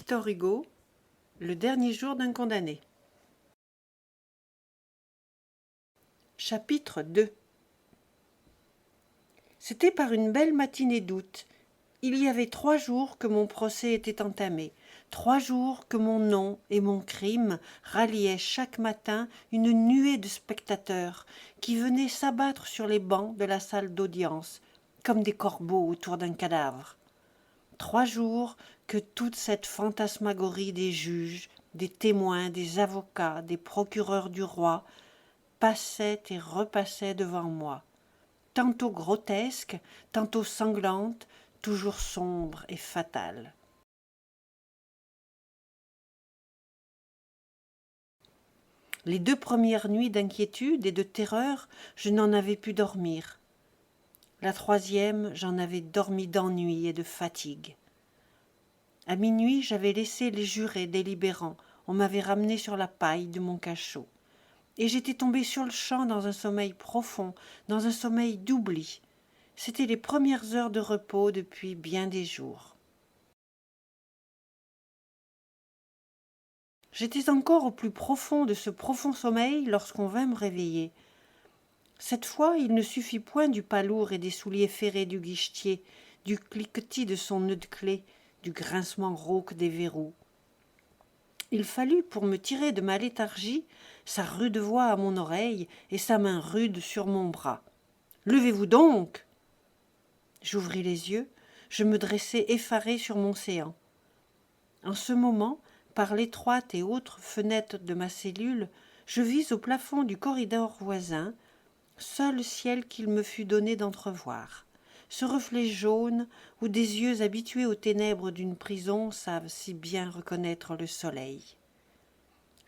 Victor Hugo, le dernier jour d'un condamné. Chapitre 2. C'était par une belle matinée d'août. Il y avait 3 jours que mon procès était entamé, 3 jours que mon nom et mon crime ralliaient chaque matin une nuée de spectateurs qui venaient s'abattre sur les bancs de la salle d'audience, comme des corbeaux autour d'un cadavre. 3 jours que toute cette fantasmagorie des juges, des témoins, des avocats, des procureurs du roi passait et repassait devant moi, tantôt grotesque, tantôt sanglante, toujours sombre et fatale. Les 2 premières nuits d'inquiétude et de terreur, je n'en avais pu dormir. La 3e, j'en avais dormi d'ennui et de fatigue. À minuit, j'avais laissé les jurés délibérants. On m'avait ramené sur la paille de mon cachot. Et j'étais tombée sur le champ dans un sommeil profond, dans un sommeil d'oubli. C'étaient les premières heures de repos depuis bien des jours. J'étais encore au plus profond de ce profond sommeil lorsqu'on vint me réveiller. Cette fois, il ne suffit point du pas lourd et des souliers ferrés du guichetier, du cliquetis de son nœud de clé, du grincement rauque des verrous. Il fallut, pour me tirer de ma léthargie, sa rude voix à mon oreille et sa main rude sur mon bras. « Levez-vous donc !» J'ouvris les yeux, je me dressai effaré sur mon séant. En ce moment, par l'étroite et haute fenêtre de ma cellule, je vis au plafond du corridor voisin, seul ciel qu'il me fut donné d'entrevoir, ce reflet jaune où des yeux habitués aux ténèbres d'une prison savent si bien reconnaître le soleil.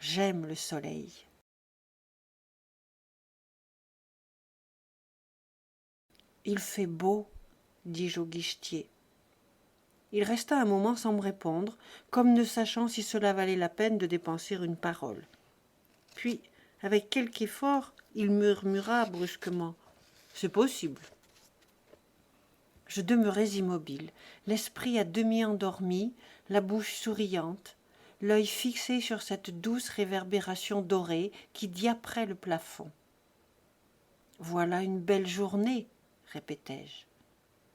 J'aime le soleil. Il fait beau, dis-je au guichetier. Il resta un moment sans me répondre, comme ne sachant si cela valait la peine de dépenser une parole. Puis, avec quelque effort, il murmura brusquement « C'est possible ». Je demeurais immobile, l'esprit à demi endormi, la bouche souriante, l'œil fixé sur cette douce réverbération dorée qui diaperait le plafond. « Voilà une belle journée », répétai-je.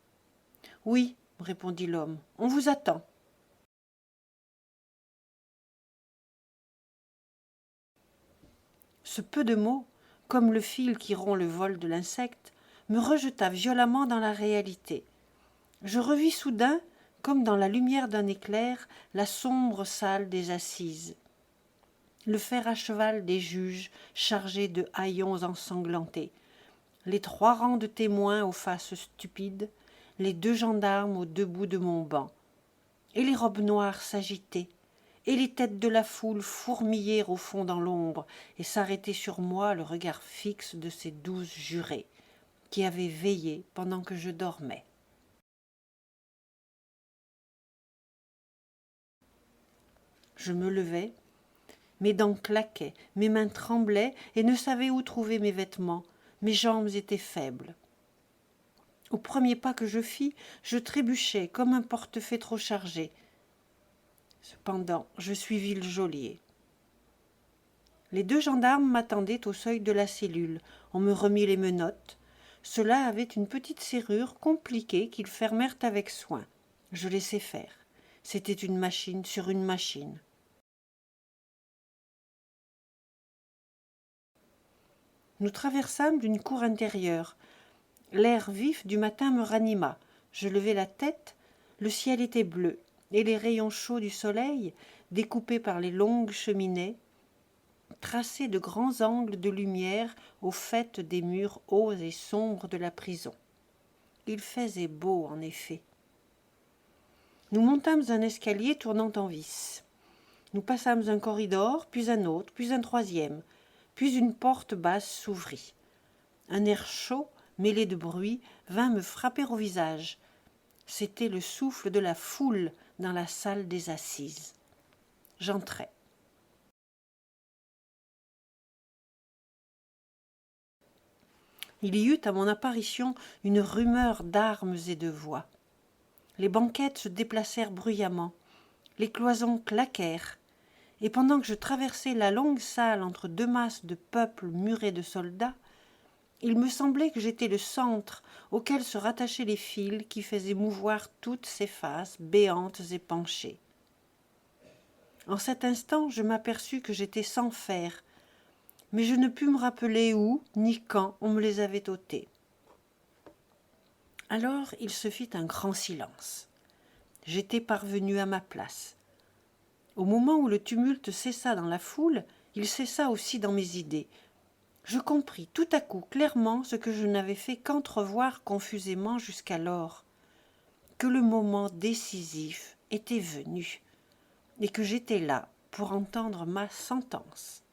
« Oui, » répondit l'homme, « on vous attend. » Ce peu de mots, comme le fil qui rompt le vol de l'insecte, me rejeta violemment dans la réalité. Je revis soudain, comme dans la lumière d'un éclair, la sombre salle des assises, le fer à cheval des juges chargés de haillons ensanglantés, les 3 rangs de témoins aux faces stupides, les 2 gendarmes aux 2 bouts de mon banc, et les robes noires s'agitaient, et les têtes de la foule fourmillaient au fond dans l'ombre et s'arrêtaient sur moi le regard fixe de ces 12 jurés qui avaient veillé pendant que je dormais. Je me levai, mes dents claquaient, mes mains tremblaient et ne savaient où trouver mes vêtements, mes jambes étaient faibles. Au premier pas que je fis, je trébuchai comme un portefaix trop chargé. Cependant, je suivis le geôlier. Les 2 gendarmes m'attendaient au seuil de la cellule. On me remit les menottes. Cela avait une petite serrure compliquée qu'ils fermèrent avec soin. Je laissai faire. C'était une machine sur une machine. Nous traversâmes d'une cour intérieure. L'air vif du matin me ranima. Je levai la tête. Le ciel était bleu, et les rayons chauds du soleil, découpés par les longues cheminées, traçaient de grands angles de lumière au faîte des murs hauts et sombres de la prison. Il faisait beau, en effet. Nous montâmes un escalier tournant en vis. Nous passâmes un corridor, puis un autre, puis un 3e, puis une porte basse s'ouvrit. Un air chaud, mêlé de bruit, vint me frapper au visage. C'était le souffle de la foule dans la salle des assises. J'entrai. Il y eut à mon apparition une rumeur d'armes et de voix. Les banquettes se déplacèrent bruyamment. Les cloisons claquèrent, et pendant que je traversais la longue salle entre deux masses de peuple muré de soldats, il me semblait que j'étais le centre auquel se rattachaient les fils qui faisaient mouvoir toutes ces faces béantes et penchées. En cet instant, je m'aperçus que j'étais sans fer, mais je ne pus me rappeler où ni quand on me les avait ôtés. Alors il se fit un grand silence. J'étais parvenu à ma place. Au moment où le tumulte cessa dans la foule, il cessa aussi dans mes idées. Je compris tout à coup clairement ce que je n'avais fait qu'entrevoir confusément jusqu'alors, que le moment décisif était venu, et que j'étais là pour entendre ma sentence.